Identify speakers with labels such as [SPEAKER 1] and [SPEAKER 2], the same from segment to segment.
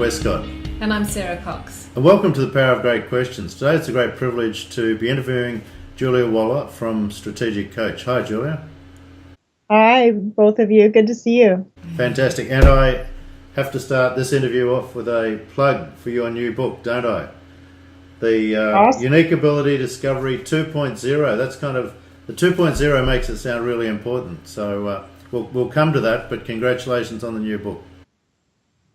[SPEAKER 1] Westcott.
[SPEAKER 2] And I'm Sarah Cox.
[SPEAKER 1] And welcome to the Power of Great Questions. Today it's a great privilege to be interviewing Julia Waller from Strategic Coach. Hi, Julia.
[SPEAKER 3] Hi, both of you. Good to see you.
[SPEAKER 1] Fantastic. And I have to start this interview off with a plug for your new book, don't I? The
[SPEAKER 3] Awesome.
[SPEAKER 1] Unique Ability Discovery 2.0. That's kind of, the 2.0 makes it sound really important. So we'll come to that, but congratulations on the new book.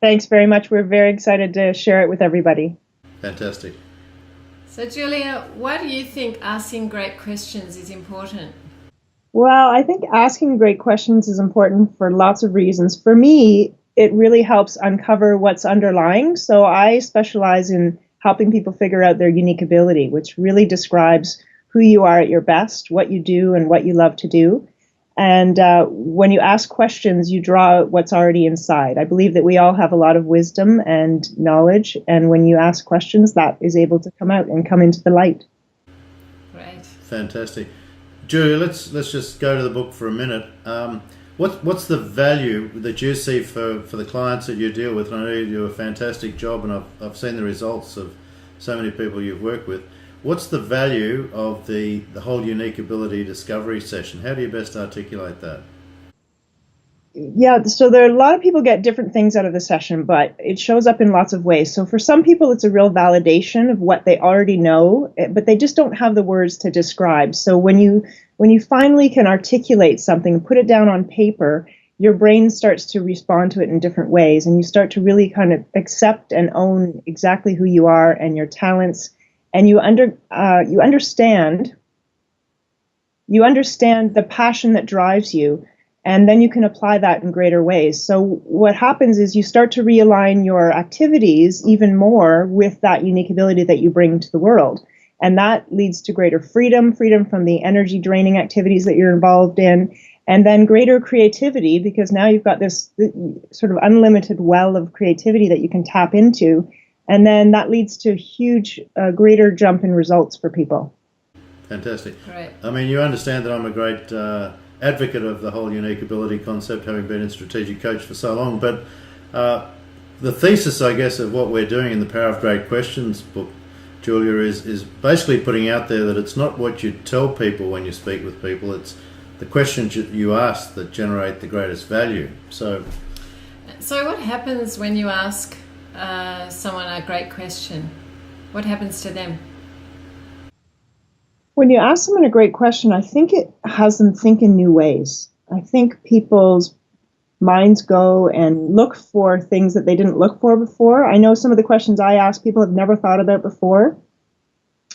[SPEAKER 3] Thanks very much. We're very excited to share it with everybody.
[SPEAKER 1] Fantastic.
[SPEAKER 2] So Julia, why do you think asking great questions is important?
[SPEAKER 3] Well, I think asking great questions is important for lots of reasons. For me, it really helps uncover what's underlying. So I specialize in helping people figure out their unique ability, which really describes who you are at your best, what you do, and what you love to do. And when you ask questions, you draw out what's already inside. I believe that we all have a lot of wisdom and knowledge, and when you ask questions, that is able to come out and come into the light.
[SPEAKER 2] Great.
[SPEAKER 1] Fantastic. Julia, let's just go to the book for a minute. What's the value that you see for the clients that you deal with? And I know you do a fantastic job, and I've seen the results of so many people you've worked with. What's the value of the whole unique ability discovery session? How do you best articulate that?
[SPEAKER 3] Yeah, so there are a lot of people get different things out of the session, but it shows up in lots of ways. So for some people, it's a real validation of what they already know, but they just don't have the words to describe. So when you finally can articulate something, put it down on paper, your brain starts to respond to it in different ways, and you start to really kind of accept and own exactly who you are and your talents. And you understand the passion that drives you, and then you can apply that in greater ways. So what happens is you start to realign your activities even more with that unique ability that you bring to the world. And that leads to greater freedom from the energy draining activities that you're involved in, and then greater creativity, because now you've got this sort of unlimited well of creativity that you can tap into. And then that leads to a huge, greater jump in results for people. Fantastic.
[SPEAKER 2] Right.
[SPEAKER 1] I mean, you understand that I'm a great advocate of the whole unique ability concept, having been in Strategic Coach for so long. But the thesis, I guess, of what we're doing in the Power of Great Questions book, Julia, is basically putting out there that it's not what you tell people when you speak with people, it's the questions you ask that generate the greatest value. So
[SPEAKER 2] what happens when you ask someone a great question? What happens to them?
[SPEAKER 3] When you ask someone a great question, I think it has them think in new ways. I think people's minds go and look for things that they didn't look for before. I know some of the questions I ask people have never thought about before,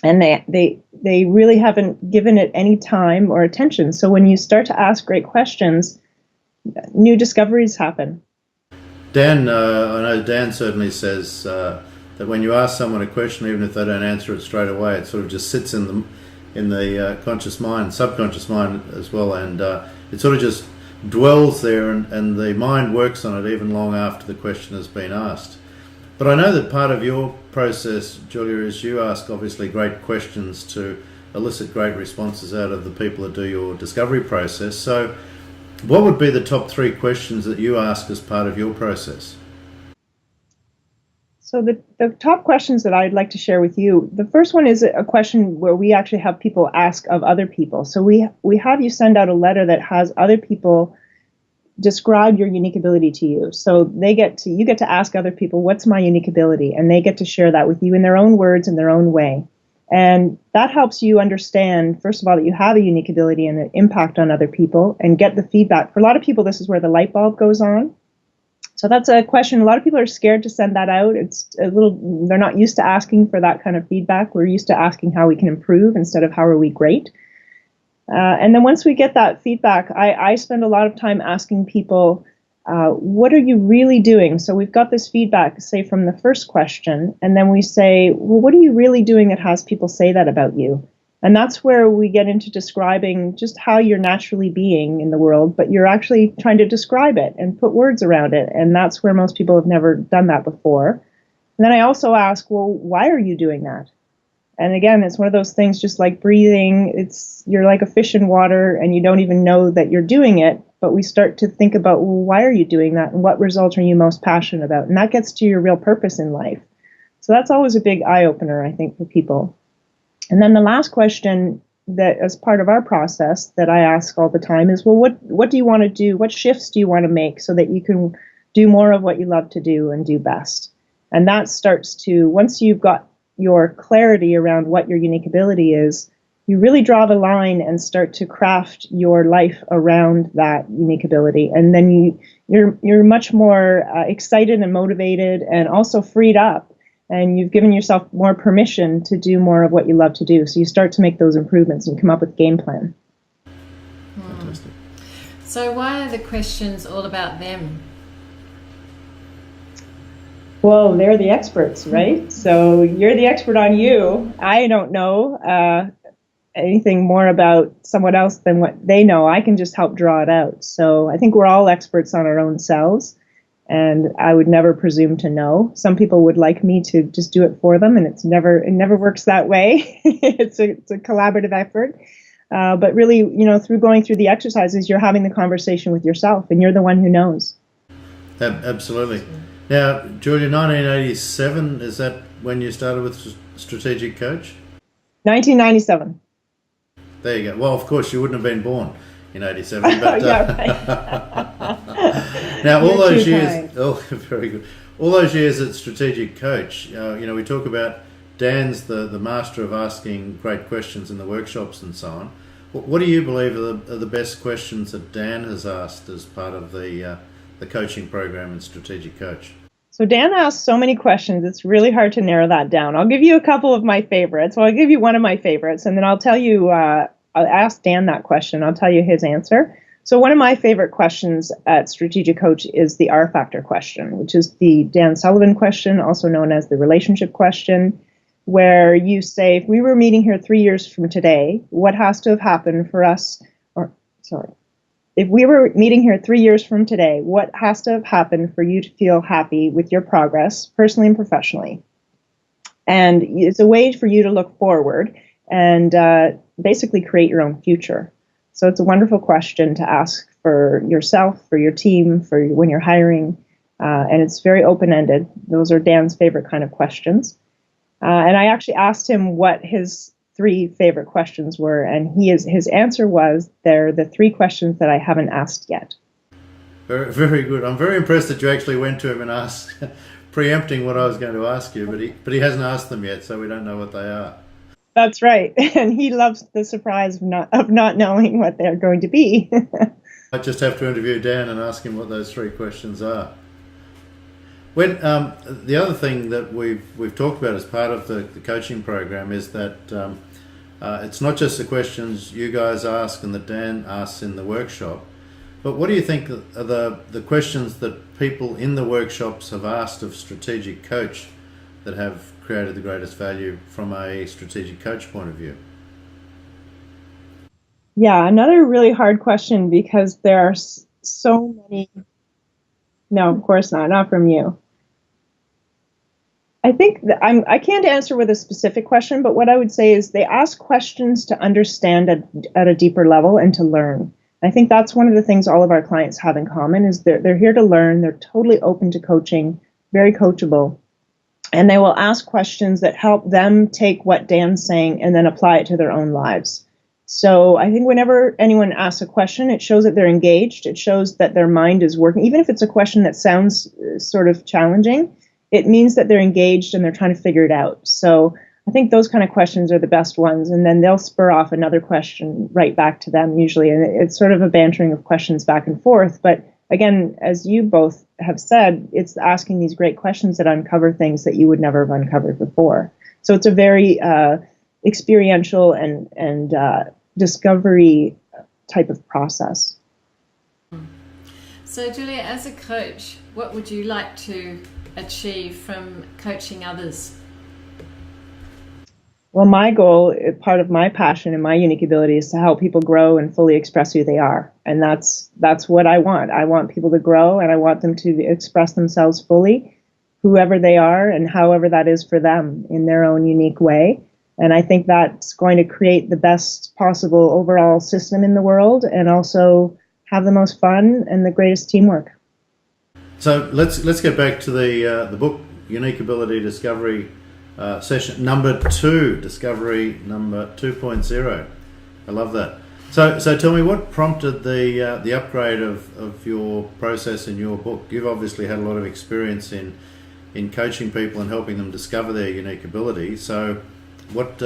[SPEAKER 3] and they really haven't given it any time or attention. So when you start to ask great questions, new discoveries happen.
[SPEAKER 1] Dan, I know Dan certainly says that when you ask someone a question, even if they don't answer it straight away, it sort of just sits in the conscious mind, subconscious mind as well, and it sort of just dwells there, and the mind works on it even long after the question has been asked. But I know that part of your process, Julia, is you ask obviously great questions to elicit great responses out of the people that do your discovery process. So what would be the top 3 questions that you ask as part of your process?
[SPEAKER 3] So the top questions that I'd like to share with you, the first one is a question where we actually have people ask of other people. So we have you send out a letter that has other people describe your unique ability to you. So you get to ask other people, what's my unique ability? And they get to share that with you in their own words, in their own way. And that helps you understand, first of all, that you have a unique ability and an impact on other people, and get the feedback. For a lot of people, this is where the light bulb goes on. So that's a question. A lot of people are scared to send that out. They're not used to asking for that kind of feedback. We're used to asking how we can improve instead of how are we great. And then once we get that feedback, I spend a lot of time asking people, what are you really doing? So we've got this feedback, say, from the first question, and then we say, well, what are you really doing that has people say that about you? And that's where we get into describing just how you're naturally being in the world, but you're actually trying to describe it and put words around it. And that's where most people have never done that before. And then I also ask, well, why are you doing that? And again, it's one of those things, just like breathing, you're like a fish in water and you don't even know that you're doing it but we start to think about, well, why are you doing that, and what result are you most passionate about? And that gets to your real purpose in life. So that's always a big eye-opener, I think, for people. And then the last question that, as part of our process, that I ask all the time is, well, what do you want to do? What shifts do you want to make so that you can do more of what you love to do and do best? And that starts to, once you've got your clarity around what your unique ability is, you really draw the line and start to craft your life around that unique ability. And then you're much more excited and motivated, and also freed up. And you've given yourself more permission to do more of what you love to do. So you start to make those improvements and come up with a game plan.
[SPEAKER 1] Fantastic.
[SPEAKER 2] So why are the questions all about them?
[SPEAKER 3] Well, they're the experts, right? So you're the expert on you. I don't know anything more about someone else than what they know. I can just help draw it out. So I think we're all experts on our own selves, and I would never presume to know. Some people would like me to just do it for them, and it never works that way. It's a collaborative effort. But really, through going through the exercises, you're having the conversation with yourself, and you're the one who knows.
[SPEAKER 1] Absolutely. Now, Julia, 1987, is that when you started with Strategic Coach?
[SPEAKER 3] 1997.
[SPEAKER 1] There you go. Well, of course, you wouldn't have been born in 87. But, now, all those years, very good. All those years at Strategic Coach, we talk about Dan's the master of asking great questions in the workshops and so on. What do you believe are the best questions that Dan has asked as part of the coaching program in Strategic Coach?
[SPEAKER 3] So Dan asked so many questions, it's really hard to narrow that down. I'll give you a couple of my favorites. Well, I'll give you one of my favorites, and then I'll tell you, I'll ask Dan that question. I'll tell you his answer. So one of my favorite questions at Strategic Coach is the R factor question, which is the Dan Sullivan question, also known as the relationship question, where you say, if we were meeting here 3 years from today, what has to have happened for us, if we were meeting here 3 years from today, what has to have happened for you to feel happy with your progress, personally and professionally? And it's a way for you to look forward and basically create your own future. So it's a wonderful question to ask for yourself, for your team, for when you're hiring, and it's very open-ended. Those are Dan's favorite kind of questions. And I actually asked him what his 3 favorite questions were, and his answer was, they're the 3 questions that I haven't asked yet.
[SPEAKER 1] Very, very good. I'm very impressed that you actually went to him and asked, preempting what I was going to ask you, but he hasn't asked them yet, so we don't know what they are.
[SPEAKER 3] That's right, and he loves the surprise of not knowing what they're going to be.
[SPEAKER 1] I just have to interview Dan and ask him what those 3 questions are. When the other thing that we've talked about as part of the coaching program is that it's not just the questions you guys ask and that Dan asks in the workshop, but what do you think are the questions that people in the workshops have asked of Strategic Coach that have created the greatest value from a Strategic Coach point of view?
[SPEAKER 3] Yeah, another really hard question, because there are so many. No, of course not from you. I think that I can't answer with a specific question, but what I would say is they ask questions to understand at a deeper level and to learn. I think that's one of the things all of our clients have in common, is they're here to learn. They're totally open to coaching, very coachable, and they will ask questions that help them take what Dan's saying and then apply it to their own lives. So I think whenever anyone asks a question, it shows that they're engaged. It shows that their mind is working. Even if it's a question that sounds sort of challenging, it means that they're engaged and they're trying to figure it out. So I think those kind of questions are the best ones. And then they'll spur off another question right back to them usually. And it's sort of a bantering of questions back and forth. But again, as you both have said, it's asking these great questions that uncover things that you would never have uncovered before. So it's a very experiential and discovery type of process.
[SPEAKER 2] So Julia, as a coach, what would you like to achieve from coaching others?
[SPEAKER 3] Well, my goal, part of my passion and my unique ability, is to help people grow and fully express who they are. And that's what I want. I want people to grow, and I want them to express themselves fully, whoever they are and however that is for them in their own unique way. And I think that's going to create the best possible overall system in the world, and also have the most fun and the greatest teamwork.
[SPEAKER 1] So let's get back to the book, Unique Ability Discovery, session number 2, Discovery number 2.0. I love that. So tell me, what prompted the upgrade of your process in your book? You've obviously had a lot of experience in coaching people and helping them discover their unique ability. So what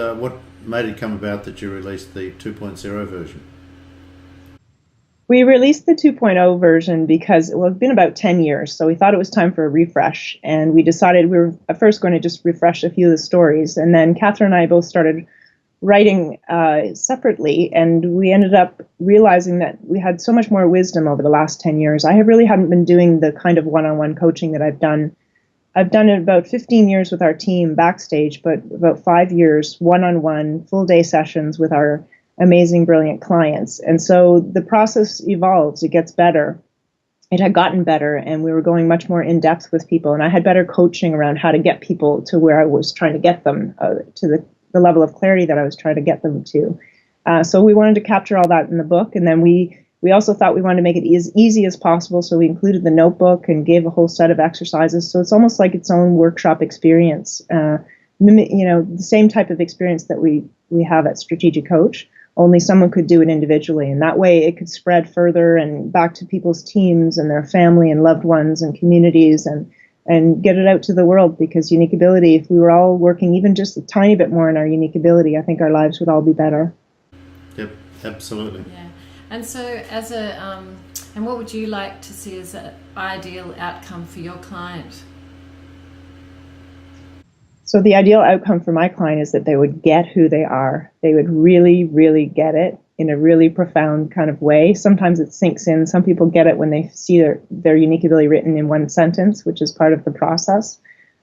[SPEAKER 1] made it come about that you released the 2.0 version?
[SPEAKER 3] We released the 2.0 version because it's been about 10 years, so we thought it was time for a refresh, and we decided we were at first going to just refresh a few of the stories, and then Catherine and I both started writing separately, and we ended up realizing that we had so much more wisdom over the last 10 years. I really hadn't been doing the kind of one-on-one coaching that I've done. I've done it about 15 years with our team backstage, but about 5 years one-on-one, full-day sessions with our amazing, brilliant clients. And so the process evolves. It gets better. It had gotten better, and we were going much more in depth with people. And I had better coaching around how to get people to where I was trying to get them, to the level of clarity that I was trying to get them to. So we wanted to capture all that in the book. And then we also thought we wanted to make it as easy as possible. So we included the notebook and gave a whole set of exercises. So it's almost like its own workshop experience, the same type of experience that we have at Strategic Coach. Only someone could do it individually, and that way it could spread further and back to people's teams and their family and loved ones and communities, and get it out to the world. Because unique ability, if we were all working even just a tiny bit more in our unique ability, I think our lives would all be better.
[SPEAKER 1] Yep, absolutely.
[SPEAKER 2] Yeah. And so and what would you like to see as an ideal outcome for your client?
[SPEAKER 3] So the ideal outcome for my client is that they would get who they are. They would really, really get it in a really profound kind of way. Sometimes it sinks in. Some people get it when they see their unique ability written in one sentence, which is part of the process.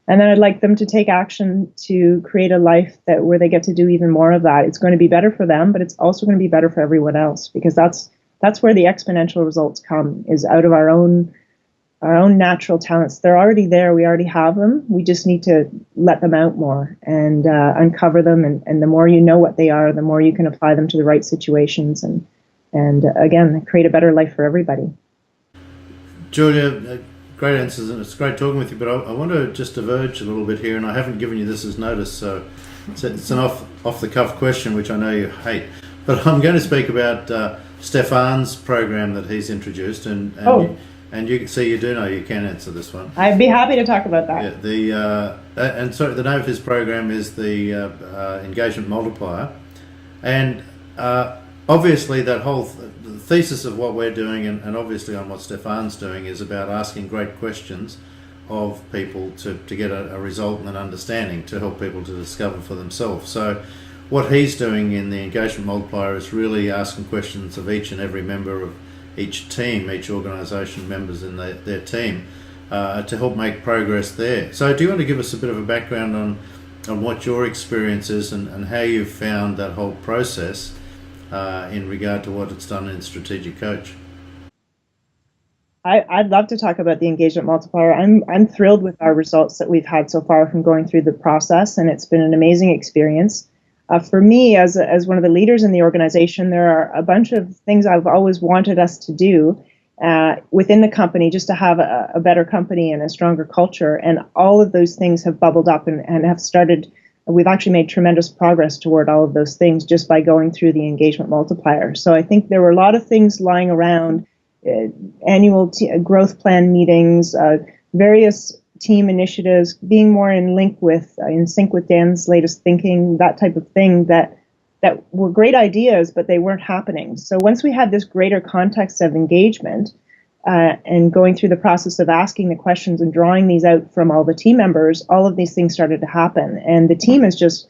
[SPEAKER 3] And then I'd like them to take action to create a life where they get to do even more of that. It's going to be better for them, but it's also going to be better for everyone else, because that's where the exponential results come, is out of our own natural talents. They're already there. We already have them. We just need to let them out more and uncover them. And the more you know what they are, the more you can apply them to the right situations and again, create a better life for everybody.
[SPEAKER 1] Julia, great answers, and it's great talking with you, but I want to just diverge a little bit here, and I haven't given you this as notice, so it's an off-the-cuff question, which I know you hate. But I'm going to speak about Stefan's program that he's introduced, and you see, you do know you can answer this one.
[SPEAKER 3] I'd be happy to talk about that.
[SPEAKER 1] Yeah, the name of his program is the Engagement Multiplier, and obviously that whole the thesis of what we're doing, and obviously on what Stefan's doing, is about asking great questions of people to get a result and an understanding to help people to discover for themselves. So what he's doing in the Engagement Multiplier is really asking questions of each and every member of each team, each organisation, members in their team, to help make progress there. So do you want to give us a bit of a background on what your experience is and how you've found that whole process in regard to what it's done in Strategic Coach?
[SPEAKER 3] I'd love to talk about the Engagement Multiplier. I'm thrilled with our results that we've had so far from going through the process, and it's been an amazing experience. For me, as one of the leaders in the organization, there are a bunch of things I've always wanted us to do within the company, just to have a better company and a stronger culture. And all of those things have bubbled up and have started. We've actually made tremendous progress toward all of those things just by going through the Engagement Multiplier. So I think there were a lot of things lying around, annual growth plan meetings, various team initiatives, being more in sync with Dan's latest thinking, that type of thing, that were great ideas, but they weren't happening. So once we had this greater context of engagement and going through the process of asking the questions and drawing these out from all the team members, all of these things started to happen. And the team has just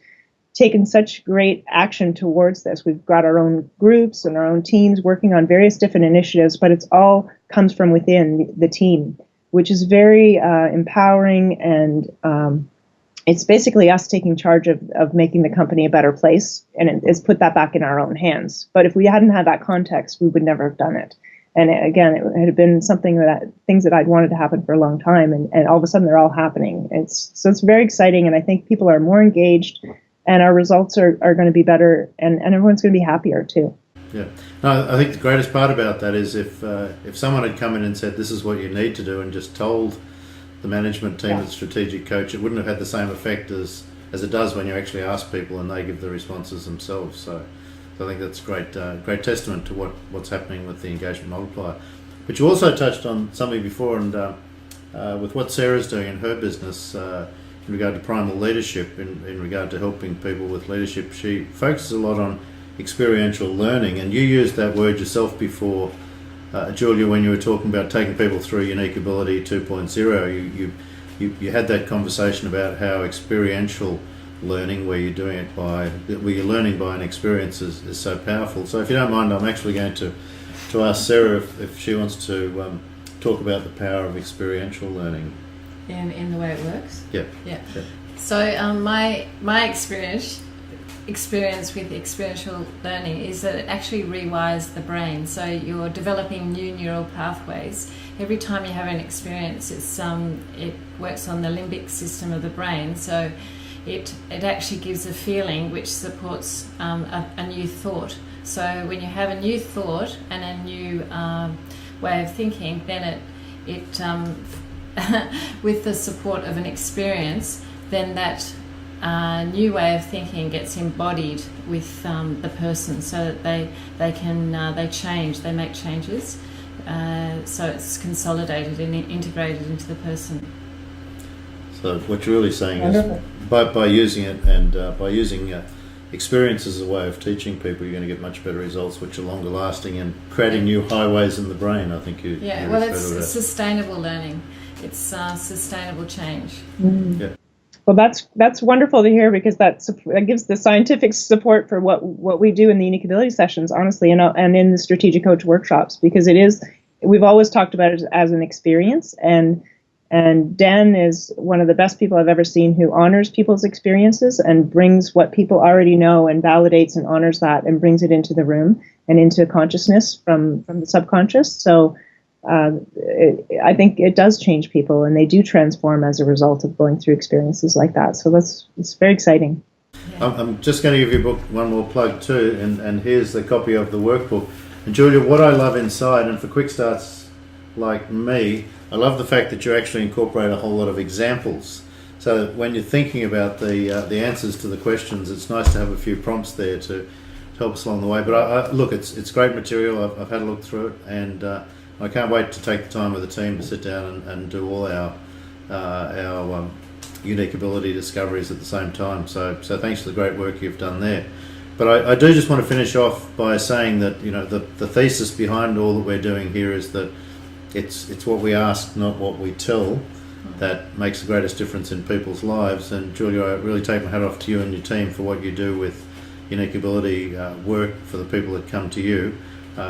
[SPEAKER 3] taken such great action towards this. We've got our own groups and our own teams working on various different initiatives, but it's all comes from within the team, which is very empowering, and it's basically us taking charge of making the company a better place, and it's put that back in our own hands. But if we hadn't had that context, we would never have done it. And again, it had been things that I'd wanted to happen for a long time, and all of a sudden they're all happening. It's very exciting, and I think people are more engaged, and our results are going to be better, and everyone's going to be happier too.
[SPEAKER 1] Yeah. No, I think the greatest part about that is if someone had come in and said, this is what you need to do, and just told the management team, the strategic coach, it wouldn't have had the same effect as it does when you actually ask people and they give the responses themselves. So I think that's great testament to what's happening with the Engagement Multiplier. But you also touched on something before, and with what Sarah's doing in her business in regard to primal leadership, in regard to helping people with leadership, she focuses a lot on experiential learning, and you used that word yourself before, Julia, when you were talking about taking people through Unique Ability 2.0. You had that conversation about how experiential learning, where you're learning by an experience, is so powerful. So if you don't mind, I'm actually going to ask Sarah if she wants to talk about the power of experiential learning.
[SPEAKER 2] In the way it works?
[SPEAKER 1] Yeah.
[SPEAKER 2] So my experience with experiential learning is that it actually rewires the brain. So you're developing new neural pathways. Every time you have an experience, it works on the limbic system of the brain. So it actually gives a feeling which supports a new thought. So when you have a new thought and a new way of thinking, then it with the support of an experience, then that new way of thinking gets embodied with the person, so that they make changes. So it's consolidated and integrated into the person.
[SPEAKER 1] So what you're really saying is by using it and by using experience as a way of teaching people, you're going to get much better results, which are longer lasting and creating new highways in the brain. I think you.
[SPEAKER 2] Yeah, well, it's sustainable learning. It's sustainable change.
[SPEAKER 3] Mm. Yeah. Well, that's wonderful to hear, because that gives the scientific support for what we do in the Unique Ability sessions, honestly, and in the Strategic Coach workshops, because we've always talked about it as an experience, and Dan is one of the best people I've ever seen who honors people's experiences and brings what people already know and validates and honors that and brings it into the room and into consciousness from the subconscious. So I think it does change people, and they do transform as a result of going through experiences like that. So it's very exciting.
[SPEAKER 2] Yeah.
[SPEAKER 1] I'm just going to give your book one more plug too, and here's the copy of the workbook. And Julia, what I love inside, and for quick starts like me, I love the fact that you actually incorporate a whole lot of examples. So when you're thinking about the answers to the questions, it's nice to have a few prompts there to help us along the way. But look, it's great material. I've had a look through it, and I can't wait to take the time with the team to sit down and do all our unique ability discoveries at the same time. So thanks for the great work you've done there. But I do just want to finish off by saying that the thesis behind all that we're doing here is that it's what we ask, not what we tell, that makes the greatest difference in people's lives. And Julia, I really take my hat off to you and your team for what you do with unique ability work for the people that come to you.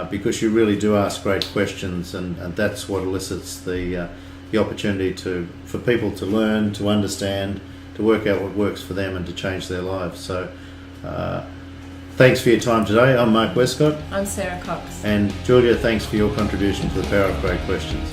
[SPEAKER 1] Because you really do ask great questions, and that's what elicits the opportunity for people to learn, to understand, to work out what works for them and to change their lives. So thanks for your time today. I'm Mark Westcott.
[SPEAKER 2] I'm Sarah Cox.
[SPEAKER 1] And Julia, thanks for your contribution to the power of great questions.